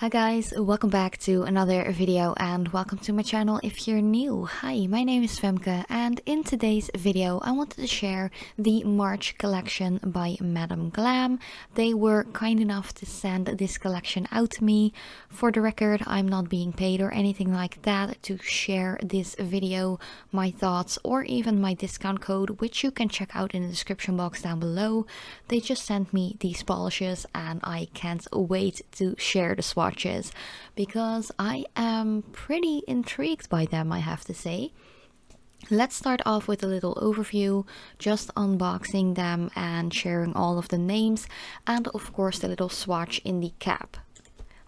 Hi guys, welcome back to another video and welcome to my channel if you're new. Hi, my name is Femke and in today's video I wanted to share the March collection by Madam Glam. They were kind enough to send this collection out to me. For the record, I'm not being paid or anything like that to share this video, my thoughts or even my discount code, which you can check out in the description box down below. They just sent me these polishes and I can't wait to share the swatches because I am pretty intrigued by them, I have to say. Let's start off with a little overview, just unboxing them and sharing all of the names and of course the little swatch in the cap.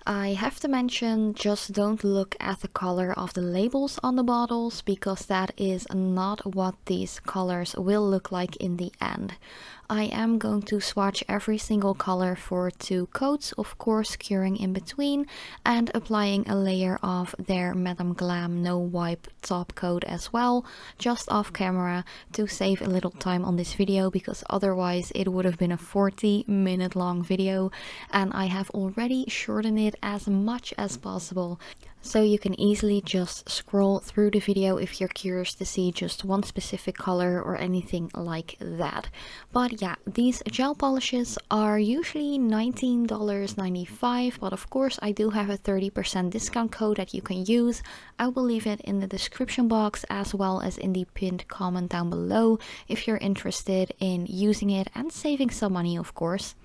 I have to mention, just don't look at the color of the labels on the bottles because that is not what these colors will look like in the end. I am going to swatch every single color for 2 coats, of course curing in between and applying a layer of their Madam Glam no wipe top coat as well, just off camera to save a little time on this video because otherwise it would have been a 40-minute long video and I have already shortened it as much as possible. So you can easily just scroll through the video if you're curious to see just one specific color or anything like that. But yeah, these gel polishes are usually $19.95, but of course I do have a 30% discount code that you can use. I will leave it in the description box as well as in the pinned comment down below if you're interested in using it and saving some money, of course.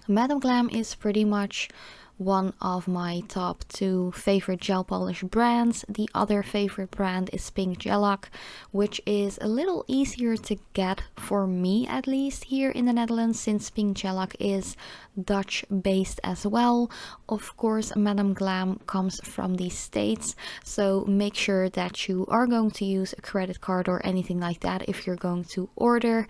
Madam Glam is pretty much one of my top 2 favorite gel polish brands. The other favorite brand is PJR, which is a little easier to get for me, at least here in the Netherlands, since PJR is Dutch based as well. Of course, Madam Glam comes from the States, so make sure that you are going to use a credit card or anything like that if you're going to order.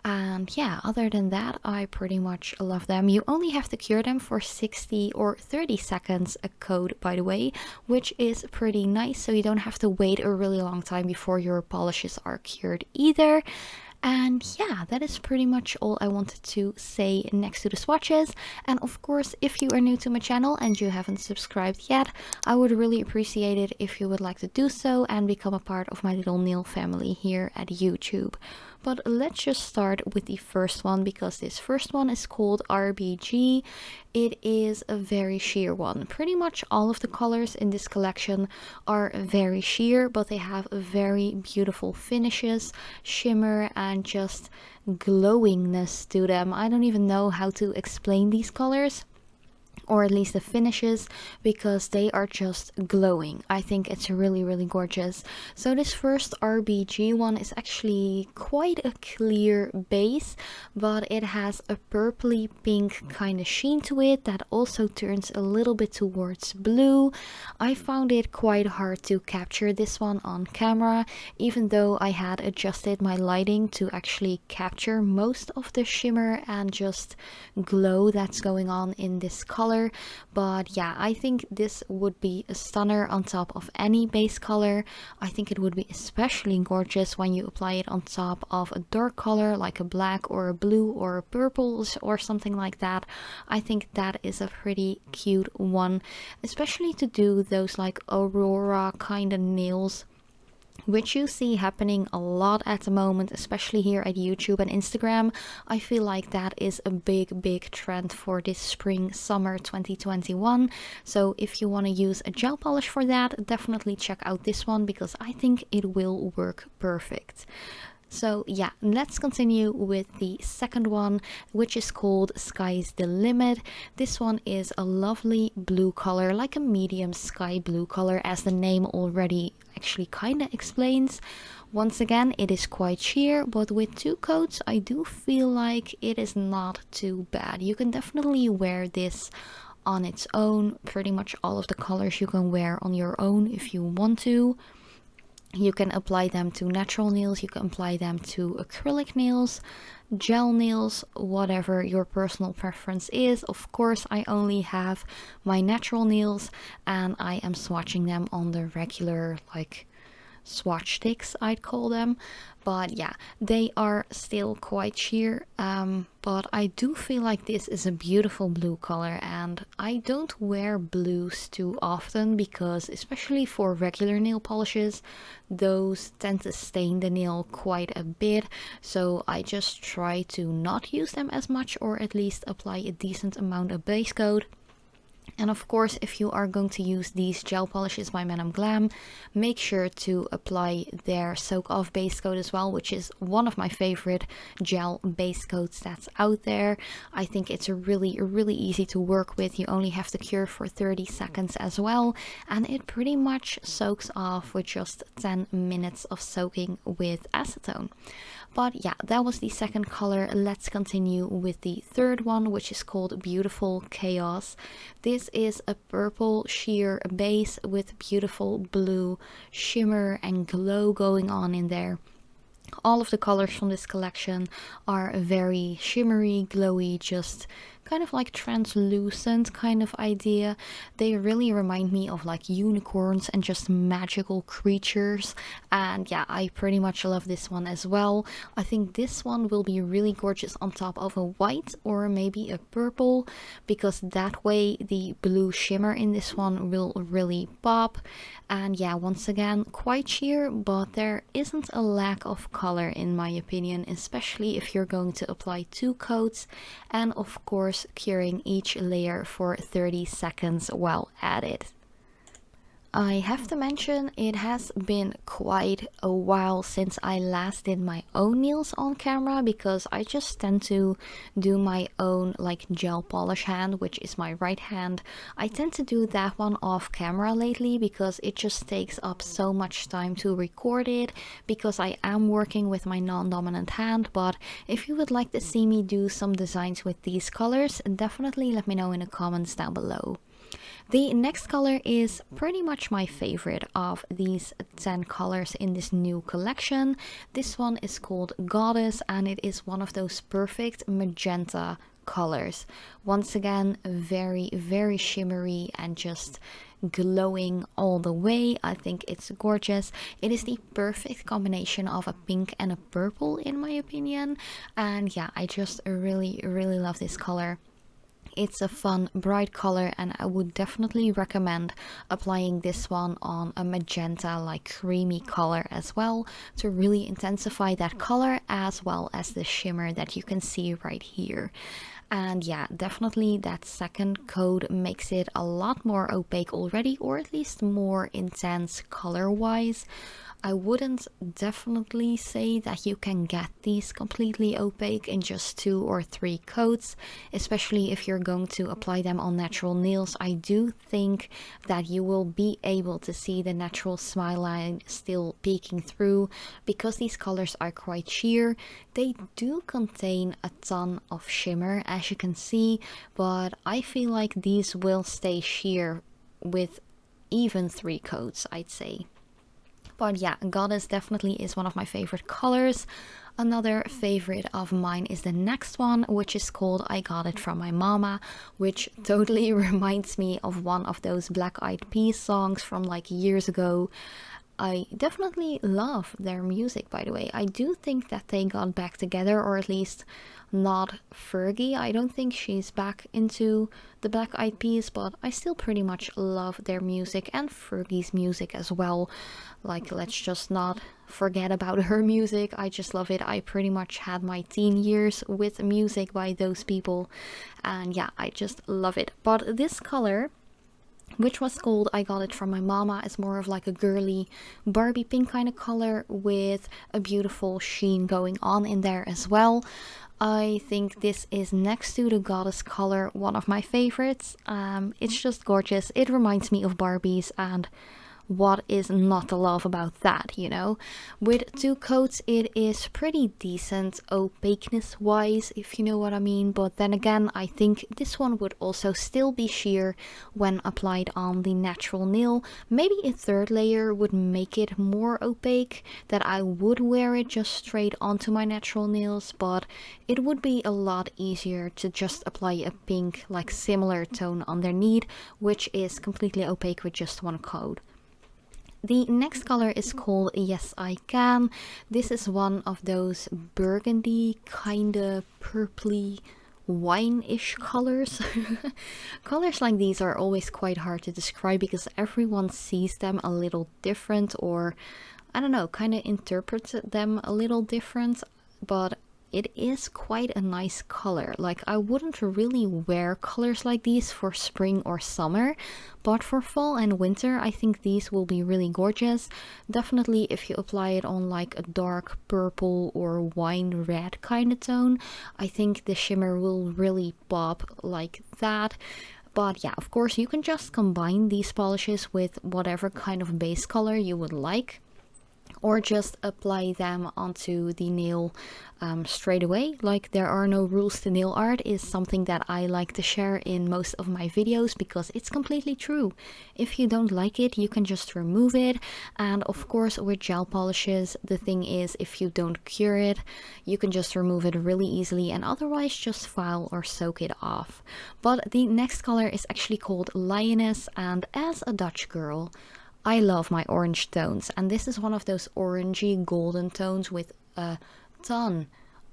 And yeah, other than that, I pretty much love them. You only have to cure them for 60 or 30 seconds a coat, by the way, which is pretty nice, so you don't have to wait a really long time before your polishes are cured either. And yeah, that is pretty much all I wanted to say next to the swatches. And of course, if you are new to my channel and you haven't subscribed yet, I would really appreciate it if you would like to do so and become a part of my little nail family here at YouTube. But let's just start with the first one because this first one is called RGB. It is a very sheer one. Pretty much all of the colors in this collection are very sheer, but they have very beautiful finishes, shimmer and just glowingness to them. I don't even know how to explain these colors, or at least the finishes, because they are just glowing. I think it's really gorgeous. So this first RGB one is actually quite a clear base, but it has a purpley pink kind of sheen to it that also turns a little bit towards blue. I found it quite hard to capture this one on camera, even though I had adjusted my lighting to actually capture most of the shimmer and just glow that's going on in this color. But yeah, I think this would be a stunner on top of any base color. I think it would be especially gorgeous when you apply it on top of a dark color like a black or a blue or a purple or something like that. I think that is a pretty cute one, especially to do those like aurora kind of nails, which you see happening a lot at the moment, especially here at YouTube and Instagram. I feel like that is a big trend for this spring summer 2021. So if you want to use a gel polish for that, definitely check out this one because I think it will work perfect. So yeah, let's continue with the second one, which is called Sky's the Limit. This one is a lovely blue color, like a medium sky blue color, as the name already actually kind of explains. Once again, it is quite sheer, but with 2 coats, I do feel like it is not too bad. You can definitely wear this on its own. Pretty much all of the colors you can wear on your own if you want to. You can apply them to natural nails, you can apply them to acrylic nails, gel nails, whatever your personal preference is. Of course, I only have my natural nails and I am swatching them on the regular like swatch sticks, I'd call them. But yeah, they are still quite sheer, but I do feel like this is a beautiful blue color, and I don't wear blues too often because, especially for regular nail polishes, those tend to stain the nail quite a bit, so I just try to not use them as much, or at least apply a decent amount of base coat. And of course, if you are going to use these gel polishes by Madam Glam, make sure to apply their soak off base coat as well, which is one of my favorite gel base coats that's out there. I think it's really easy to work with. You only have to cure for 30 seconds as well, and it pretty much soaks off with just 10 minutes of soaking with acetone. But yeah, that was the second color. Let's continue with the third one, which is called Beautiful Chaos. This is a purple sheer base with beautiful blue shimmer and glow going on in there. All of the colors from this collection are very shimmery, glowy, just kind of like translucent kind of idea. They really remind me of like unicorns and just magical creatures, and yeah, I pretty much love this one as well. I think this one will be really gorgeous on top of a white or maybe a purple, because that way the blue shimmer in this one will really pop. And yeah, once again, quite sheer, but there isn't a lack of color in my opinion, especially if you're going to apply 2 coats, and of course curing each layer for 30 seconds while at it. I have to mention, it has been quite a while since I last did my own nails on camera, because I just tend to do my own like gel polish hand, which is my right hand. I tend to do that one off camera lately because it just takes up so much time to record it, because I am working with my non-dominant hand. But if you would like to see me do some designs with these colors, definitely let me know in the comments down below. The next color is pretty much my favorite of these 10 colors in this new collection. This one is called Goddess, and it is one of those perfect magenta colors. Once again, very shimmery and just glowing all the way. I think it's gorgeous. It is the perfect combination of a pink and a purple in my opinion, and yeah, I just really love this color. It's a fun, bright color, and I would definitely recommend applying this one on a magenta, like creamy color as well, to really intensify that color as well as the shimmer that you can see right here. And yeah, definitely that second coat makes it a lot more opaque already, or at least more intense color wise. I wouldn't definitely say that you can get these completely opaque in just 2 or 3 coats, especially if you're going to apply them on natural nails. I do think that you will be able to see the natural smile line still peeking through, because these colors are quite sheer. They do contain a ton of shimmer, as you can see, but I feel like these will stay sheer with even 3 coats, I'd say. But yeah, Goddess definitely is one of my favorite colors. Another favorite of mine is the next one, which is called I Got It From My Mama, which totally reminds me of one of those Black Eyed Peas songs from like years ago. I definitely love their music, by the way. I do think that they got back together, or at least not Fergie. I don't think she's back into the Black Eyed Peas, but I still pretty much love their music and Fergie's music as well. Like, let's just not forget about her music. I just love it. I pretty much had my teen years with music by those people, and yeah, I just love it. But this color, which was called I Got It From My Mama, is more of like a girly Barbie pink kind of color with a beautiful sheen going on in there as well. I think this is, next to the Goddess color, one of my favorites. It's just gorgeous. It reminds me of Barbies, and what is not to love about that, you know? With 2 coats it is pretty decent opaqueness wise, if you know what I mean, but then again, I think this one would also still be sheer when applied on the natural nail. Maybe a 3rd layer would make it more opaque, that I would wear it just straight onto my natural nails, but it would be a lot easier to just apply a pink, like similar tone underneath, which is completely opaque with just 1 coat. The next color is called Yes I Can. This is one of those burgundy, kinda purpley, wine-ish colors. Colors like these are always quite hard to describe because everyone sees them a little different, or I don't know, kind of interprets them a little different, but it is quite a nice color. Like, I wouldn't really wear colors like these for spring or summer, but for fall and winter I think these will be really gorgeous. Definitely if you apply it on like a dark purple or wine red kind of tone, I think the shimmer will really pop like that. But yeah, of course you can just combine these polishes with whatever kind of base color you would like, or just apply them onto the nail straight away. Like, there are no rules to nail art is something that I like to share in most of my videos because it's completely true. If you don't like it, you can just remove it. And of course with gel polishes, the thing is, if you don't cure it, you can just remove it really easily, and otherwise just file or soak it off. But the next color is actually called Lioness, and as a Dutch girl, I love my orange tones, and this is one of those orangey golden tones with a ton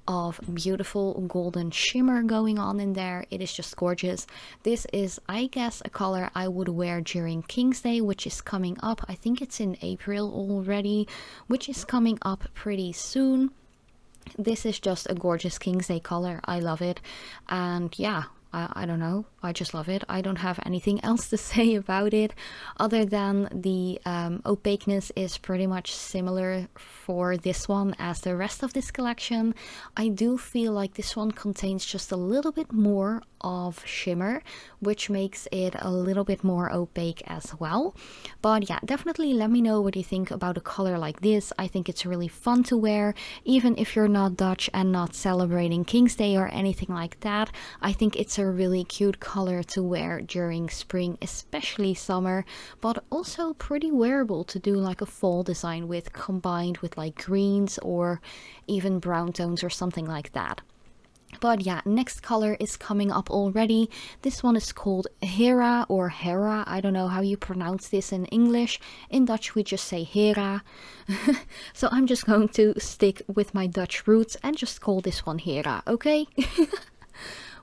of beautiful golden shimmer going on in there. It is just gorgeous. This is, I guess, a color I would wear during King's Day, which is coming up. I think it's in April already, which is coming up pretty soon. This is just a gorgeous King's Day color. I love it, and yeah, I don't know, I just love it. I don't have anything else to say about it other than the opaqueness is pretty much similar for this one as the rest of this collection. I do feel like this one contains just a little bit more of shimmer, which makes it a little bit more opaque as well. But yeah, definitely let me know what you think about a color like this. I think it's really fun to wear, even if you're not Dutch and not celebrating King's Day or anything like that. I think it's a really cute color to wear during spring, especially summer, but also pretty wearable to do like a fall design with, combined with like greens or even brown tones or something like that. But yeah, next color is coming up already. This one is called Hera or Hera. I don't know how you pronounce this in English. In Dutch we just say Hera. So I'm just going to stick with my Dutch roots and just call this one Hera, okay?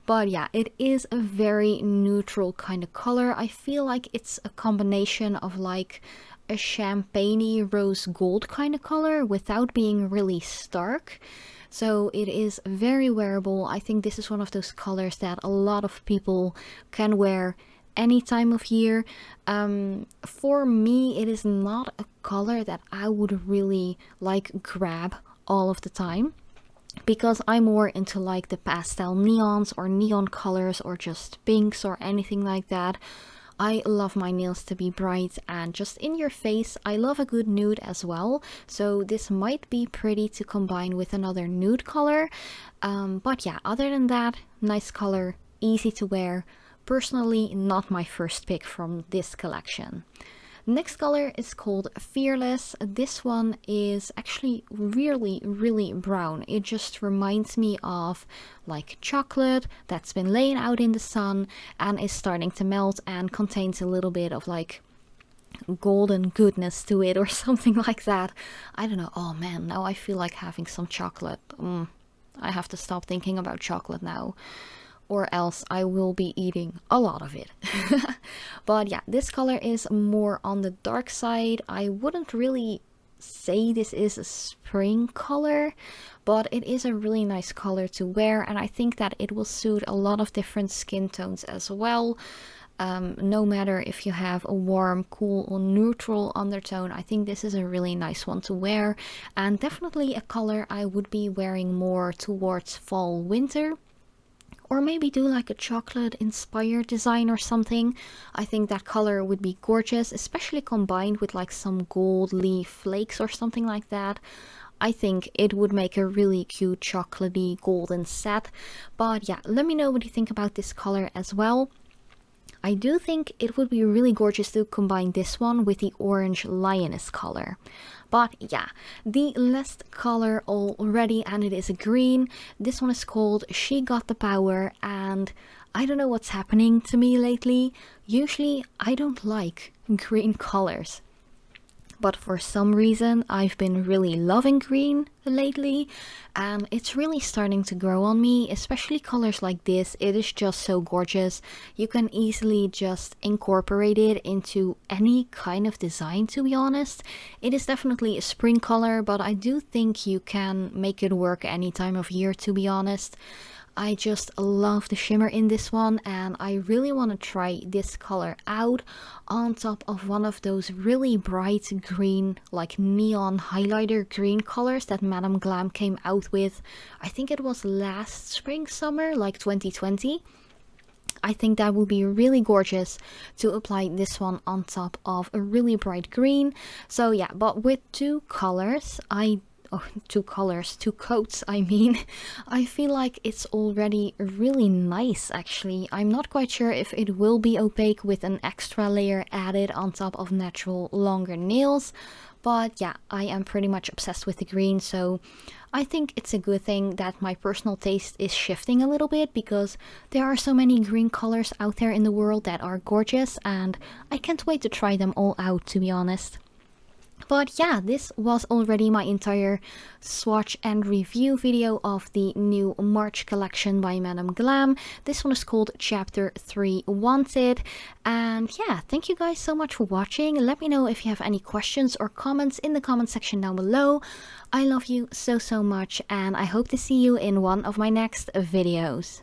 But yeah, it is a very neutral kind of color. I feel like it's a combination of like a champagne-y rose gold kind of color without being really stark. So it is very wearable. I think this is one of those colors that a lot of people can wear any time of year. For me, it is not a color that I would really like grab all of the time, because I'm more into like the pastel neons or neon colors or just pinks or anything like that. I love my nails to be bright and just in your face. I love a good nude as well, so this might be pretty to combine with another nude color. But yeah, other than that, nice color, easy to wear. Personally, not my first pick from this collection. Next color is called Fearless. This one is actually really brown. It just reminds me of like chocolate that's been laying out in the sun and is starting to melt and contains a little bit of like golden goodness to it or something like that. I don't know. Oh man, now I feel like having some chocolate. I have to stop thinking about chocolate now, or else I will be eating a lot of it. But yeah, this color is more on the dark side. I wouldn't really say this is a spring color, but it is a really nice color to wear, and I think that it will suit a lot of different skin tones as well. No matter if you have a warm, cool or neutral undertone, I think this is a really nice one to wear, and definitely a color I would be wearing more towards fall, winter. Or maybe do like a chocolate inspired design or something. I think that color would be gorgeous, especially combined with like some gold leaf flakes or something like that. I think it would make a really cute chocolatey golden set. But yeah, let me know what you think about this color as well. I do think it would be really gorgeous to combine this one with the orange Lioness color. But yeah, the last color already, and it is a green. This one is called She Got the Power, and I don't know what's happening to me lately. Usually I don't like green colors. but for some reason I've been really loving green lately, and it's really starting to grow on me, especially colors like this. It is just so gorgeous. You can easily just incorporate it into any kind of design, to be honest. It is definitely a spring color, but I do think you can make it work any time of year, to be honest. I just love the shimmer in this one, and I really want to try this color out on top of one of those really bright green, like neon highlighter green colors that Madam Glam came out with. I think it was last spring, summer, like 2020. I think that would be really gorgeous to apply this one on top of a really bright green. So yeah, but with two coats, I mean, I feel like it's already really nice actually. I'm not quite sure if it will be opaque with an extra layer added on top of natural longer nails, but yeah, I am pretty much obsessed with the green, so I think it's a good thing that my personal taste is shifting a little bit, because there are so many green colors out there in the world that are gorgeous, and I can't wait to try them all out, to be honest. But yeah, this was already my entire swatch and review video of the new March collection by Madam Glam. This one is called Chapter 3 Wanted. And yeah, thank you guys so much for watching. Let me know if you have any questions or comments in the comment section down below. I love you so much, and I hope to see you in one of my next videos.